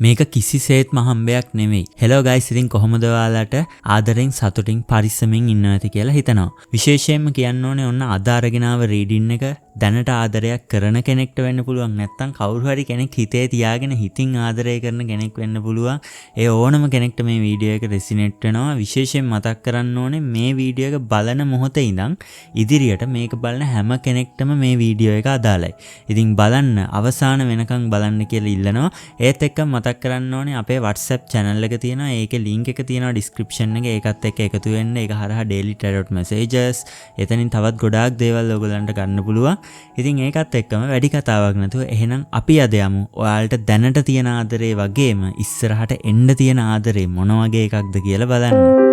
මේක කිසිසේත්ම හම්බයක් නෙමෙයි. හෙලෝ ගයිස්, ඉතින් කොහොමද ඔයාලට ආදරෙන් සතුටින් පරිස්සමෙන් ඉන්න ඇති කියලා හිතනවා. විශේෂයෙන්ම කියන්න ඕනේ ඔන්න අද අරගෙන ආව රීඩින් එක දැනට ආදරයක් කරන කෙනෙක්ට වෙන්න පුළුවන්. නැත්නම් කවුරු හරි කෙනෙක් හිතේ තියාගෙන හිතින් ආදරය කරන කෙනෙක් වෙන්න පුළුවන්. ඒ ඕනම කෙනෙක්ට මේ වීඩියෝ එක රෙසිනේට් වෙනවා. විශේෂයෙන් මතක් කරන්න ඕනේ මේ වීඩියෝ එක බලන මොහොතේ ඉඳන් ඉදිරියට මේක බලන හැම කෙනෙක්ටම මේ වීඩියෝ එක අදාළයි. ඉතින් බලන්න අවසාන වෙනකන් බලන්න කියලා ඉල්ලනවා. ඒත් එක්ක මතක් කරන්න ඕනේ අපේ WhatsApp channel එක තියෙනවා. ඒකේ link එක තියෙනවා description එකේ. ඒකත් එක්ක එකතු වෙන්න. ඒක හරහා daily tarot messages එතනින් තවත් ගොඩාක් දේවල් ඔයගලන්ට ගන්න පුළුවන්. ඉතින් ඒකත් එක්කම වැඩි කතාවක් නැතුව එහෙනම් අපි අද යමු ඔයාලට දැනට තියෙන ආදරේ වගේම ඉස්සරහට එන්න තියෙන ආදරේ මොන වගේ එකක්ද කියලා බලන්න.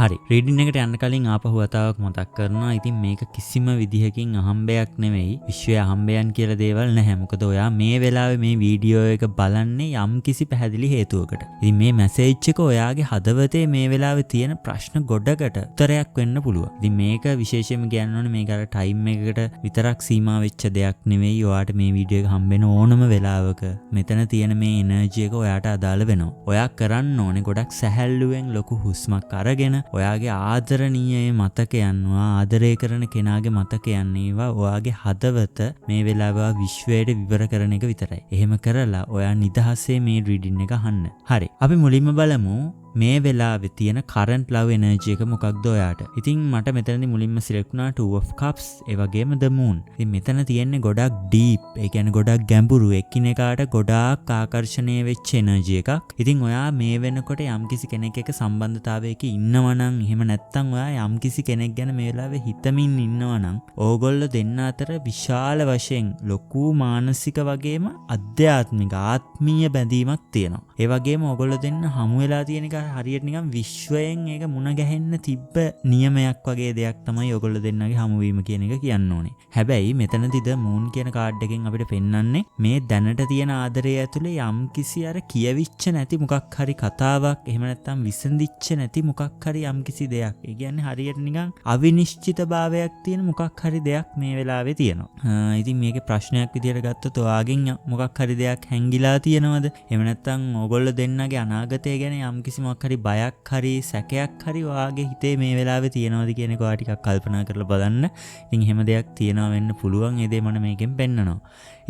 හරි, රීඩින් එකට යන්න කලින් ආපහු වතාවක් මතක් කරනවා. ඉතින් මේක කිසිම විදිහකින් අහම්බයක් නෙවෙයි. විශ්වයේ අහම්බයන් කියලා දේවල් නැහැ. මොකද ඔයා මේ වෙලාවේ මේ වීඩියෝ එක බලන්නේ යම්කිසි පැහැදිලි හේතුවකට. ඉතින් මේ මැසේජ් එක ඔයාගේ හදවතේ මේ වෙලාවේ තියෙන ප්‍රශ්න ගොඩකට උත්තරයක් වෙන්න පුළුවන්. ඉතින් මේක විශේෂයෙන්ම කියන්න ඕනේ මේක අර ටයිම් එකකට විතරක් සීමා වෙච්ච දෙයක් නෙවෙයි. ඔයාට මේ වීඩියෝ එක හම්බෙන ඕනම වෙලාවක මෙතන තියෙන මේ එනර්ජි එක ඔයාට අදාළ වෙනවා. ඔයා කරන්න ඕනේ ගොඩක් සැහැල්ලුවෙන් ලොකු හුස්මක් අරගෙන ඔයාගේ ආදරණීය මතකයන් ආදරය කරන කෙනාගේ මතකයන් ඒවා ඔයාගේ හදවත මේ වෙලාව විශ්වයට විවර කරන එක විතරයි. එහෙම කරලා ඔයා නිදහසේ මේ රීඩින් එක අහන්න. හරි. අපි මුලින්ම බලමු මේ වෙලාවේ තියෙන current love energy එක මොකක්ද ඔයාට. ඉතින් මට මෙතනදී මුලින්ම select වුණා two of cups ඒ වගේම the moon. ඉතින් මෙතන තියෙන්නේ ගොඩක් deep, ඒ කියන්නේ ගොඩක් ගැඹුරු, එකිනෙකාට ගොඩාක් ආකර්ෂණීය වෙච්ච energy එකක්. ඉතින් ඔයා මේ වෙනකොට යම්කිසි කෙනෙක් එක්ක සම්බන්ධතාවයක ඉන්නවා නම්, එහෙම නැත්නම් ඔයා යම්කිසි කෙනෙක් ගැන මේ වෙලාවේ හිතමින් ඉන්නවා නම්, ඕගොල්ලෝ දෙන්න අතර විශාල වශයෙන් ලොකු මානසික වගේම අධ්‍යාත්මික ආත්මීය බැඳීමක් තියෙනවා. ඒ වගේම ඕගොල්ලෝ දෙන්න හමු වෙලා තියෙන එක හරියට නිකන් විශ්වයෙන් ඒක මුණ ගැහෙන්න තිබ්බ නියමයක් වගේ දෙයක් තමයි ඔයගොල්ලෝ දෙන්නගේ හමුවීම කියන එක කියන්න ඕනේ. හැබැයි මෙතනදිද මූන් කියන කාඩ් එකෙන් අපිට පෙන්වන්නේ මේ දැනට තියෙන ආදරය ඇතුලේ යම්කිසි අර කියවිච්ච නැති මොකක් හරි කතාවක්, එහෙම නැත්නම් විසඳිච්ච නැති මොකක් හරි යම්කිසි දෙයක්. ඒ කියන්නේ හරියට නිකන් අවිනිශ්චිතභාවයක් තියෙන මොකක් හරි දෙයක් මේ වෙලාවේ තියෙනවා. ඉතින් මේකේ ප්‍රශ්නයක් විදියට ගත්තොත් ඔයාගෙන් මොකක් හරි දෙයක් හැංගිලා තියෙනවද? එහෙම නැත්නම් ඔයගොල්ලෝ දෙන්නගේ අනාගතය ගැන යම්කිසි මොකක් හරි බයක් හරි සැකයක් හරි ඔයාගේ හිතේ මේ වෙලාවේ තියෙනවද කියන එක ඔයා ටිකක් කල්පනා කරලා බලන්න. ඉතින් එහෙම දෙයක් තියෙනවා වෙන්න පුළුවන්. ඒ දේ මම මේකෙන් පෙන්නනවා.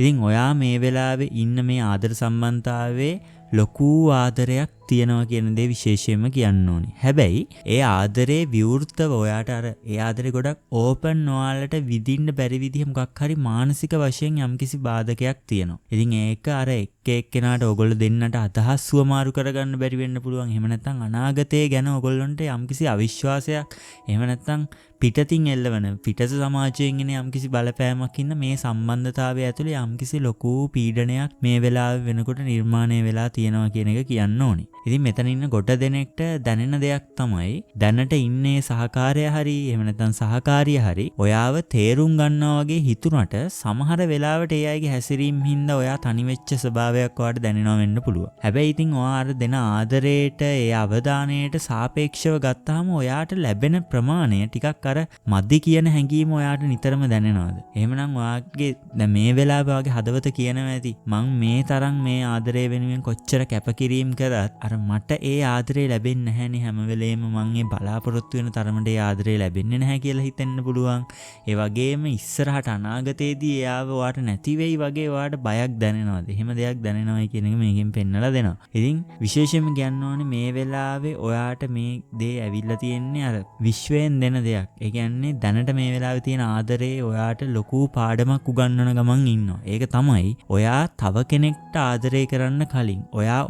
ඉතින් ඔයා මේ වෙලාවේ ඉන්න මේ ආදර සම්බන්ධතාවයේ ලොකු ආදරයක් තියෙනවා කියන දේ විශේෂයෙන්ම කියන්න ඕනේ. හැබැයි ඒ ආදරේ විවෘතව ඔයාට අර ඒ ආදරේ ගොඩක් ඕපන් ඔයාලට විඳින්න බැරි විදිහ මොකක් හරි මානසික වශයෙන් යම්කිසි බාධකයක් තියෙනවා. ඉතින් ඒක අර එක්කෙනාට ඔයගොල්ලෝ දෙන්නට අදහස් සුවමාරු කරගන්න බැරි වෙන්න පුළුවන්. එහෙම නැත්නම් අනාගතය ගැන ඔයගොල්ලන්ට යම්කිසි අවිශ්වාසයක්, එහෙම නැත්නම් පිටතින් එල්ලවන පිටත සමාජයෙන් එන යම්කිසි බලපෑමක් ඉන්න මේ සම්බන්ධතාවය ඇතුලේ යම්කිසි ලොකු පීඩනයක් මේ වෙලාවේ වෙනකොට නිර්මාණය වෙලා තියෙනවා කියන එක කියන්න ඕනේ. ඉතින් මෙතන ඉන්න ගොඩ දෙනෙක්ට දැනෙන දෙයක් තමයි දැනට ඉන්නේ සහකාරය හරි, එහෙම නැත්නම් සහකාරිය හරි ඔයාව තේරුම් ගන්නවා වගේ හිතුණට සමහර වෙලාවට ඒ අයගේ හැසිරීම් හින්දා ඔයා තනි වෙච්ච ස්වභාවයක් ඔයාට දැනෙනවා වෙන්න පුළුවන්. හැබැයි ඉතින් ඔයා අර දෙන ආදරයට, ඒ අවධානයට සාපේක්ෂව ගත්තාම ඔයාට ලැබෙන ප්‍රමාණය ටිකක් අර මදි කියන හැඟීම ඔයාට නිතරම දැනෙනවද? එහෙමනම් ඔයාගේ දැන් මේ වෙලාවේ ඔයාගේ හදවත කියනවා ඇති මං මේ තරම් මේ ආදරය වෙනුවෙන් කොච්චර කැපකිරීම කරත් අර මට ඒ ආදරේ ලැබෙන්නේ නැහැනේ. හැම වෙලේම මං ඒ බලාපොරොත්තු වෙන තරමට ඒ ආදරේ ලැබෙන්නේ නැහැ කියලා හිතෙන්න පුළුවන්. ඒ වගේම ඉස්සරහට අනාගතයේදී එයාව ඔයාට නැති වෙයි වගේ ඔයාට බයක් දැනෙනවද? එහෙම දෙයක් දැනෙනවයි කියන එක මේකෙන් පෙන්නලා දෙනවා. ඉතින් විශේෂයෙන්ම කියන්න ඕනේ මේ වෙලාවේ ඔයාට මේ දේ ඇවිල්ලා තියෙන්නේ අර විශ්වයෙන් දෙන දෙයක්. ඒ කියන්නේ දැනට මේ වෙලාවේ තියෙන ආදරේ ඔයාට ලොකු පාඩමක් උගන්වන ගමන් ඉන්නවා. ඒක තමයි ඔයා තව කෙනෙක්ට ආදරය කරන්න කලින්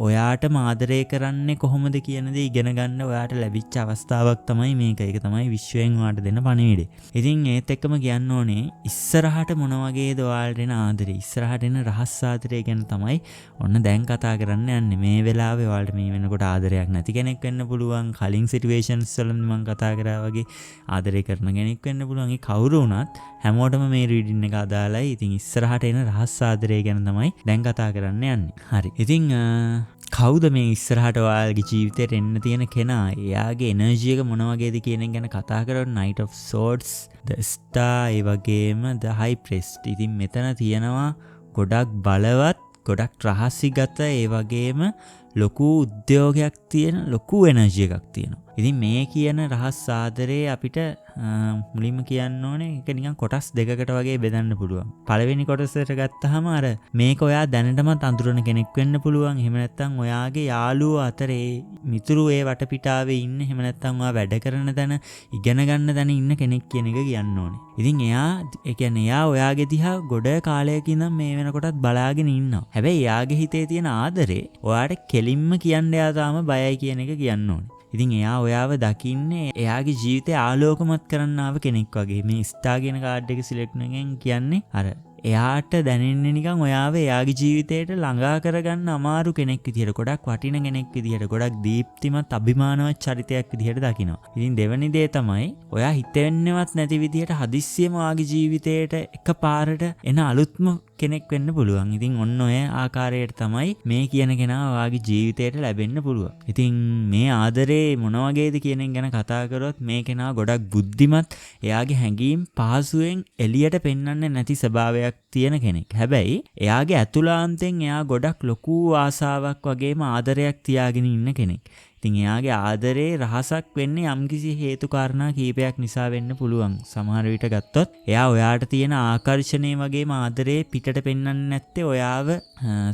ඔයාටම ආදරය කරන්නේ කොහොමද කියන දේ ඉගෙන ගන්න ඔයාට ලැබිච්ච අවස්ථාවක් තමයි මේක. ඒක තමයි විශ්වයෙන් ඔයාට දෙන පණිවිඩය. ඉතින් ඒත් එක්කම කියන්න ඕනේ ඉස්සරහට මොන වගේද ඔයාලට එන ආදරේ, ඉස්සරහට එන රහස් ආදරය ගැන තමයි ඔන්න දැන් කතා කරන්න යන්නේ. මේ වෙලාවේ ඔයාලට මේ වෙනකොට ආදරයක් නැති කෙනෙක් වෙන්න පුළුවන්. කලින් සිටුේෂන්ස් වල මම කතා කරා වගේ ආදරය කරන කෙනෙක් වෙන්න පුළුවන්. ඒ කවුරු වුණත් හැමෝටම මේ රීඩින් එක අදාළයි. ඉතින් ඉස්සරහට එන රහස් ආදරය ගැන තමයි දැන් කතා කරන්න යන්නේ. හරි. ඉතින් කවුද මේ ඉස්සරහට ඉස්සරහට ඔයාලගේ ජීවිතේට එන්න තියෙන කෙනා එයාගේ එනර්ජි එක මොන වගේද කියන එක ගැන කතා කරලා Knight of Swords, The Star, ඒ වගේම The High Priest. ඉතින් මෙතන තියෙනවා ගොඩක් බලවත්, ගොඩක් රහසිගත, ඒ වගේම ලොකු උද්‍යෝගයක් තියෙන, ලොකු එනර්ජි එකක් තියෙනවා. ඉතින් මේ කියන රහස් ආදරේ අපිට මුලින්ම කියන්න ඕනේ ඒක නිකන් කොටස් දෙකකට වගේ බෙදන්න පුළුවන්. පළවෙනි කොටසට ගත්තාම අර මේක ඔයා දැනටමත් අඳුරන කෙනෙක් වෙන්න පුළුවන්. එහෙම නැත්නම් ඔයාගේ යාළුවෝ අතරේ මිතුරු ඒ වටපිටාවේ ඉන්න, එහෙම නැත්නම් ඔයා වැඩ කරන තැන, ඉගෙන ගන්න තැන ඉන්න කෙනෙක් කියන එක කියන්න ඕනේ. ඉතින් ඒ කියන්නේ එයා ඔයාගේ දිහා ගොඩ කාලයක ඉඳන් මේ වෙනකොටත් බලාගෙන ඉන්නවා. හැබැයි එයාගේ හිතේ තියෙන ආදරේ ඔයාට කෙලින්ම කියන්න එයා තාම බයයි කියන එක කියන්න ඕනේ. ඉතින් එයා ඔයාව දකින්නේ එයාගේ ජීවිතය ආලෝකමත් කරන්න ආව කෙනෙක් වගේ. මේ ස්ටාර් කියන කාඩ් එක සිලෙක්ට් එකෙන් කියන්නේ අර එයාට දැනෙන්නේ නිකන් ඔයාව එයාගේ ජීවිතයට ළඟා කරගන්න අමාරු කෙනෙක් විදියට, ගොඩක් වටින කෙනෙක් විදියට, ගොඩක් දීප්තිමත් අභිමානවත් චරිතයක් විදියට දකිනවා. ඉතින් දෙවෙනි දේ තමයි ඔයා හිතෙන්නේවත් නැති විදියට හදිස්සියම ඔයාගේ ජීවිතයට එකපාරට එන අලුත්ම කෙනෙක් වෙන්න පුළුවන්. ඉතින් ඔන්න ඔය ආකාරයට තමයි මේ කියන කෙනා ඔයාගේ ජීවිතයට ලැබෙන්න පුළුවන්. ඉතින් මේ ආදරේ මොන වගේද කියන එක ගැන කතා කරොත් මේ කෙනා ගොඩක් බුද්ධිමත්, එයාගේ හැඟීම් පහසුවෙන් එළියට පෙන්වන්නේ නැති ස්වභාවයක් තියෙන කෙනෙක්. හැබැයි එයාගේ ඇතුළාන්තයෙන් එයා ගොඩක් ලොකු ආසාවක් වගේම ආදරයක් තියාගෙන ඉන්න කෙනෙක්. ඉතින් එයාගේ ආදරේ රහසක් වෙන්නේ යම්කිසි හේතු කාරණා කීපයක් නිසා වෙන්න පුළුවන්. සමහර විට ගත්තොත් එයා ඔයාට තියෙන ආකර්ෂණය වගේම ආදරේ පිටට පෙන්වන්නේ නැත්තේ ඔයාව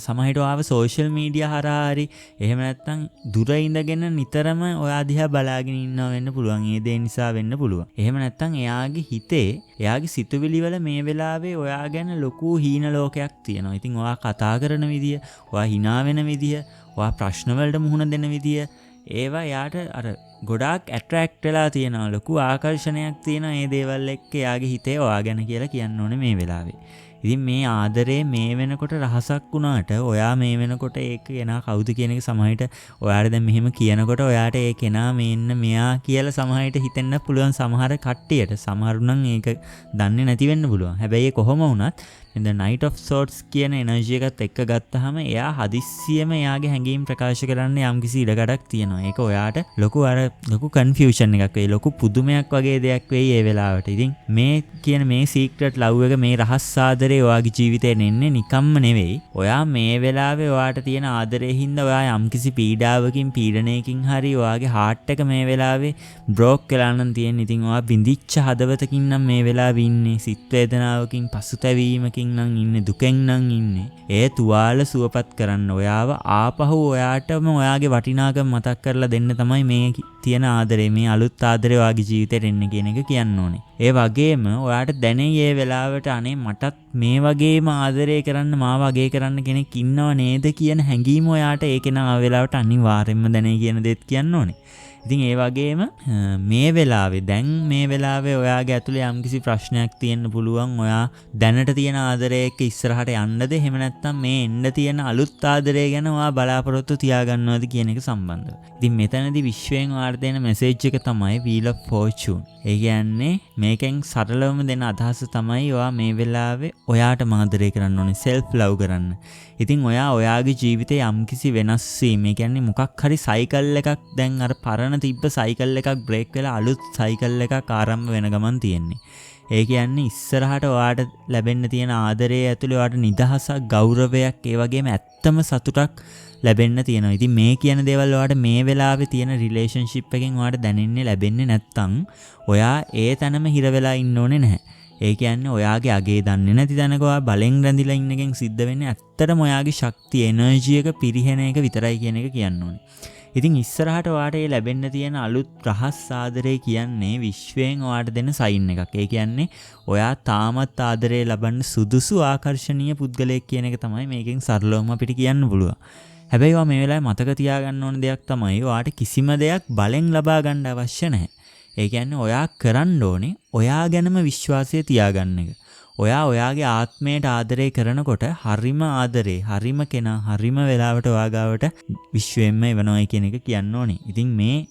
සමහරට ඔයාව සෝෂල් මීඩියා හරහා හරි, එහෙම නැත්නම් දුර ඉඳගෙන නිතරම ඔයා දිහා බලාගෙන ඉන්නවා වෙන්න පුළුවන්. ඒ දේ නිසා වෙන්න පුළුවන්. එහෙම නැත්නම් එයාගේ හිතේ, එයාගේ සිතුවිලි වල මේ වෙලාවේ ඔයා ගැන ලොකු හීන ලෝකයක් තියෙනවා. ඉතින් ඔයා කතා කරන විදිය, ඔයා hina වෙන විදිය, ඔයා ප්‍රශ්න වලට මුහුණ දෙන විදිය, ඒවා යාට අර ගොඩාක් ඇට්‍රැක්ට් වෙලා තියෙනවා. ලොකු ආකර්ෂණයක් තියෙනවා මේ දේවල් එක්ක එයාගේ හිතේ ඔයා ගැන කියලා කියන්න ඕනේ මේ වෙලාවේ. ඉතින් මේ ආදරේ මේ වෙනකොට රහසක් වුණාට ඔයා මේ වෙනකොට ඒක කෙනා කවුද කියන එක සමහරට ඔයාට දැන් මෙහෙම කියනකොට ඔයාට ඒ කෙනා මේන්න මෙයා කියලා සමහරට හිතෙන්න පුළුවන් සමහර කට්ටියට. සමහරු නම් ඒක දන්නේ නැති වෙන්න පුළුවන්. හැබැයි කොහොම වුණත් The Knight of Swords කියන එනර්ජි එකත් එක්ක ගත්තාම එයා හදිස්සියෙම එයාගේ හැඟීම් ප්‍රකාශ කරන්න යම්කිසි ඉඩකඩක් තියෙනවා. ඒක ඔයාට ලොකු කන්ෆියුෂන් එකක් වෙයි. ලොකු පුදුමයක් වගේ දෙයක් වෙයි ඒ වෙලාවට. ඉතින් මේ කියන මේ සීක්‍රට් ලව් එක, මේ රහස් ආදරේ ඔයාගේ ජීවිතේට එන්නේ නිකම්ම නෙවෙයි. ඔයා මේ වෙලාවේ ඔයාට තියෙන ආදරේ හින්දා ඔයා යම්කිසි පීඩාවකින්, පීඩනයකින් හරි ඔයාගේ හાર્ට් එක මේ වෙලාවේ බ්‍රෝක් වෙලා නම් තියෙන්නේ. ඉතින් ඔයා බිඳිච්ච හදවතකින් නම් මේ වෙලාවේ ඉන්නේ. සිත් වේදනාවකින්, පසුතැවීමකින් නම් ඉන්නේ, දුකෙන් නම් ඉන්නේ. ඒ තුවාල සුවපත් කරන්න ඔයාව ආපහු ඔයාටම ඔයාගේ වටිනාකම මතක් කරලා දෙන්න තමයි මේ තියෙන ආදරේ, මේ අලුත් ආදරේ ඔයාගේ ජීවිතේට එන්න කියන එක කියන්න ඕනේ. ඒ වගේම ඔයාට දැනෙයි ඒ වෙලාවට අනේ මටත් මේ වගේම ආදරේ කරන්න, මාව අගේ කරන්න කෙනෙක් ඉන්නව නේද කියන හැඟීම ඔයාට ඒ කෙනා ආ වෙලාවට අනිවාර්යෙන්ම දැනෙයි කියන දේත් කියන්න ඕනේ. ඉතින් ඒ වගේම මේ වෙලාවේ දැන් මේ වෙලාවේ ඔයාගේ ඇතුලේ යම්කිසි ප්‍රශ්නයක් තියෙන්න පුළුවන්. ඔයා දැනට තියෙන ආදරය එක්ක ඉස්සරහට යන්නද, එහෙම නැත්නම් මේ එන්න තියෙන අලුත් ආදරය ගැන ඔයා බලාපොරොත්තු තියාගන්නවද කියන එක සම්බන්ධව. ඉතින් මෙතනදී විශ්වයෙන් ඔයාට දෙන මෙසේජ් එක තමයි Wheel of Fortune. ඒ කියන්නේ මේකෙන් සරලවම දෙන අදහස තමයි ඔයා මේ වෙලාවේ ඔයාට ආදරය කරන්න ඕනේ, self love කරන්න. ඉතින් ඔයා ඔයාගේ ජීවිතේ යම්කිසි වෙනස් වීම, ඒ කියන්නේ මොකක් හරි සයිකල් එකක් දැන් අර පරණ තිබ්බ සයිකල් එකක් බ්‍රේක් වෙලා අලුත් සයිකල් එකක් ආරම්භ වෙන ගමන් තියෙන්නේ. ඒ කියන්නේ ඉස්සරහට ඔයාට ලැබෙන්න තියෙන ආදරයේ ඇතුලේ ඔයාට නිදහසක්, ගෞරවයක්, ඒ වගේම ඇත්තම සතුටක් ලැබෙන්න තියෙනවා. ඉතින් මේ කියන දේවල් ඔයාට මේ වෙලාවේ තියෙන රිලේෂන්ෂිප් එකෙන් ඔයාට දැනෙන්නේ ලැබෙන්නේ නැත්තම් ඔයා ඒ තැනම හිර වෙලා ඉන්න ඕනේ නැහැ. ඒ කියන්නේ ඔයාගේ අගේ දන්නේ නැති තැනක ඔයා බලෙන් රැඳිලා ඉන්න එකෙන් සිද්ධ වෙන්නේ ඇත්තටම ඔයාගේ ශක්තිය, එනර්ජි එක පිරිහෙන එක විතරයි කියන එක කියන්න ඕනේ. ඉතින් ඉස්සරහට ඔයාට මේ ලැබෙන්න තියෙන අලුත් රහස් ආදරේ කියන්නේ විශ්වයෙන් ඔයාට දෙන සයින් එකක්. ඒ කියන්නේ ඔයා තාමත් ආදරේ ලබන්න සුදුසු ආකර්ෂණීය පුද්ගලයෙක් කියන එක තමයි මේකෙන් සරලවම අපිට කියන්න පුළුවන්. හැබැයි ඔයා මේ වෙලාවේ මතක තියාගන්න ඕන දෙයක් තමයි ඔයාට කිසිම දෙයක් බලෙන් ලබා ගන්න අවශ්‍ය නැහැ. ඒ කියන්නේ ඔයා කරන්න ඕනේ ඔයා ගැනම විශ්වාසය තියාගන්න එක. ඔයා ඔයාගේ ආත්මයට ආදරය කරනකොට හරිම ආදරේ, හරිම කෙනා, හරිම වෙලාවට ඔයාගාවට විශ්වයෙන්ම එවනවයි කියන එක කියන්න ඕනේ. ඉතින් මේ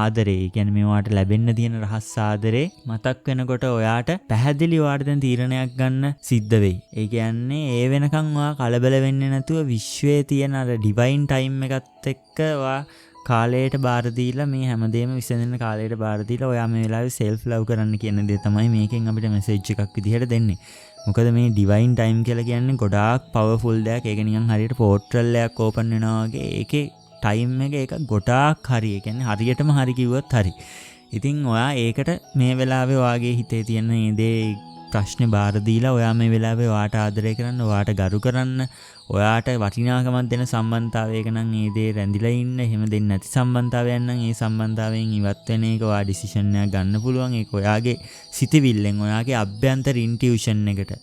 ආදරේ කියන්නේ මේවාට ලැබෙන්න තියෙන රහස් ආදරේ මතක් වෙනකොට ඔයාට පැහැදිලි ඔයාට දැන් තීරණයක් ගන්න සිද්ධ වෙයි. ඒ කියන්නේ ඒ වෙනකන් ඔයා කලබල වෙන්නේ නැතුව විශ්වයේ තියෙන අර ඩිවයින් ටයිම් එකත් එක්ක ඔයා කාලයට බාර දීලා මේ හැමදේම විසඳෙන කාලයට බාර දීලා ඔයා මේ වෙලාවේ self love කරන්න කියන දේ තමයි මේකෙන් අපිට message එකක් විදිහට දෙන්නේ. මොකද මේ ඩිවයින් ටයිම් කියලා කියන්නේ ගොඩාක් පවර්ෆුල් දෙයක්. ඒක නිකන් හරියට පෝර්ටල් එකක් ඕපන් වෙනවා වගේ. ඒකේ ටයිම් එක ඒක ගොඩාක් හරි. ඒ කියන්නේ හරියටම හරි කිව්වොත් හරි. ඉතින් ඔයා ඒකට මේ වෙලාවේ ඔයාගේ හිතේ තියෙන මේ දේ ප්‍රශ්නේ බාර දීලා ඔයා මේ වෙලාවේ ඔයාට ආදරය කරන්න, ඔයාට ගරු කරන්න, ඔයාට වටිනාකමක් දෙන සම්බන්ධතාවයක නම් මේ දේ රැඳිලා ඉන්න. එහෙම දෙන්නේ නැති සම්බන්ධතාවයක් නම් ඒ සම්බන්ධතාවයෙන් ඉවත් වෙන එක ඔයා ඩිසිෂන් එකක් ගන්න පුළුවන්. ඒක ඔයාගේ සිතවිල්ලෙන්, ඔයාගේ අභ්‍යන්තර ඉන්ටියුෂන් එකට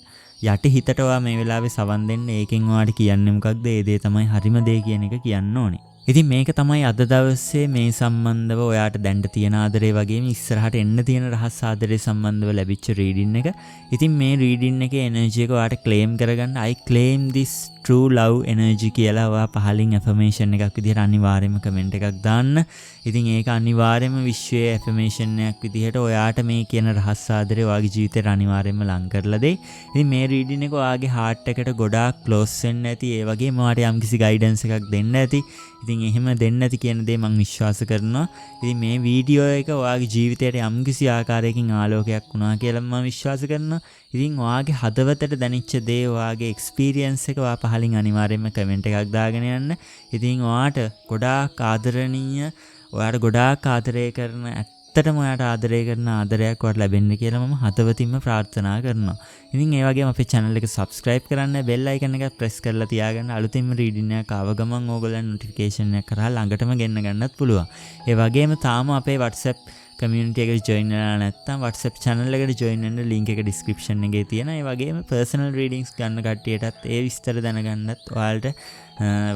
යටි හිතට ඔයා මේ වෙලාවේ සවන් දෙන්න. ඒකෙන් ඔයාට කියන්නේ මොකක්ද? ඒ දේ තමයි හරිම දේ කියන එක කියන්න ඕනේ. ඉතින් මේක තමයි අද දවසේ මේ සම්බන්ධව ඔයාට දැන්න තියෙන ආදරේ වගේම ඉස්සරහට එන්න තියෙන රහස් ආදරේ සම්බන්ධව ලැබිච්ච රීඩින් එක. ඉතින් මේ රීඩින් එකේ එනර්ජි එක ඔයාට ක්ලේම් කරගන්න I claim this true love energy කියලා ඔයා පහලින් ඇෆර්මේෂන් එකක් විදිහට අනිවාර්යයෙන්ම කමෙන්ට් එකක් දාන්න. ඉතින් ඒක අනිවාර්යයෙන්ම විශ්වයේ ඇෆර්මේෂන් එකක් විදිහට ඔයාට මේ කියන රහස් ආදරේ ඔයාගේ ජීවිතේට අනිවාර්යයෙන්ම ලං කරලා දෙයි. ඉතින් මේ රීඩින් එක ඔයාගේ හાર્ට් එකට ගොඩාක් ක්ලෝස් වෙන්න ඇති. ඒ වගේම ඔයාට යම්කිසි ගයිඩන්ස් එකක් දෙන්න ඇති. ඉතින් එහෙම දෙන්න ඇති කියන දේ මම විශ්වාස කරනවා. ඉතින් මේ වීඩියෝ එක ඔයාගේ ජීවිතයට යම්කිසි ආකාරයකින් ආලෝකයක් වුණා කියලා මම විශ්වාස කරනවා. ඉතින් ඔයාගේ හදවතට දැනෙච්ච දේ ඔයාගේ එක්ස්පීරියන්ස් එක ඔයා පහලින් අනිවාර්යයෙන්ම කමෙන්ට් එකක් දාගෙන යන්න. ඉතින් ඔයාට ගොඩාක් ආදරණීය, ඔයාට ගොඩාක් ආදරය කරන, ඇත්තටම ඔයාට ආදරය කරන ආදරයක් ඔයාට ලැබෙන්න කියලා මම හදවතින්ම ප්‍රාර්ථනා කරනවා. ඉතින් ඒ වගේම අපේ channel එක subscribe කරන්න, bell icon එක press කරලා තියාගන්න. අලුතින්ම reading එකක් ආව ගමන් ඕගොල්ලන් notification එක කරා ළඟටම ගෙන්න ගන්නත් පුළුවන්. ඒ වගේම තාම අපේ WhatsApp community එකට join වෙලා නැත්නම් WhatsApp channel එකට join වෙන්න link එක description එකේ තියෙනවා. ඒ වගේම personal readings ගන්න කට්ටියටත් ඒ විස්තර දැනගන්නත් ඔයාලට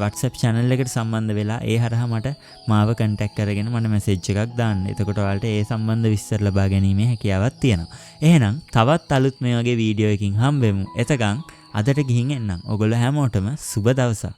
WhatsApp channel එකට සම්බන්ධ වෙලා ඒ හරහා මට මාව contact කරගෙන මට message එකක් දාන්න. එතකොට ඔයාලට ඒ සම්බන්ධ විස්තර ලබා ගැනීමේ හැකියාවක් තියෙනවා. එහෙනම් තවත් අලුත් මේ වගේ වීඩියෝ එකකින් හම්බෙමු. එතකන් අදට ගිහින් එන්නම්. ඔයගොල්ලෝ හැමෝටම සුබ දවසක්.